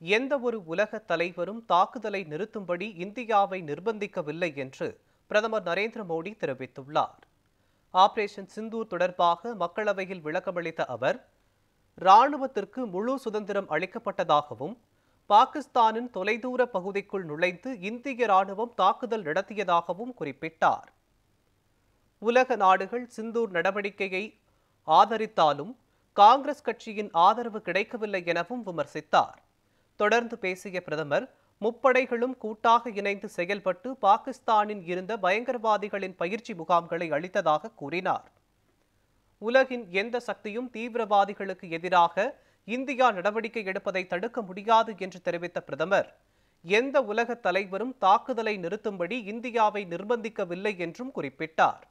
எந்த ஒரு உலக தலைவரும் தாக்குதலை நிறுத்தும்படி இந்தியாவை நிர்பந்திக்கவில்லை என்று பிரதமர் நரேந்திர மோடி தெரிவித்துள்ளார். ஆபரேஷன் சிந்தூர் தொடர்பாக மக்களவையில் விளக்கமளித்த அவர், ராணுவத்திற்கு முழு சுதந்திரம் அளிக்கப்பட்டதாகவும், பாகிஸ்தானின் தொலைதூர பகுதிக்குள் நுழைந்து இந்திய ராணுவம் தாக்குதல் நடத்தியதாகவும் குறிப்பிட்டார். உலக நாடுகள் சிந்தூர் நடவடிக்கையை ஆதரித்தாலும் காங்கிரஸ் கட்சியின் ஆதரவு கிடைக்கவில்லை எனவும் விமர்சித்தார். தொடர்ந்து பேசிய பிரதமர், முப்படைகளும் கூட்டாக இணைந்து செயல்பட்டு பாகிஸ்தானில் இருந்த பயங்கரவாதிகளின் பயிற்சி முகாம்களை அழித்ததாக கூறினார். உலகின் எந்த சக்தியும் தீவிரவாதிகளுக்கு எதிராக இந்தியா நடவடிக்கை எடுப்பதை தடுக்க முடியாது என்று தெரிவித்த பிரதமர், எந்த உலக தலைவரும் தாக்குதலை நிறுத்தும்படி இந்தியாவை நிர்பந்திக்கவில்லை என்றும் குறிப்பிட்டார்.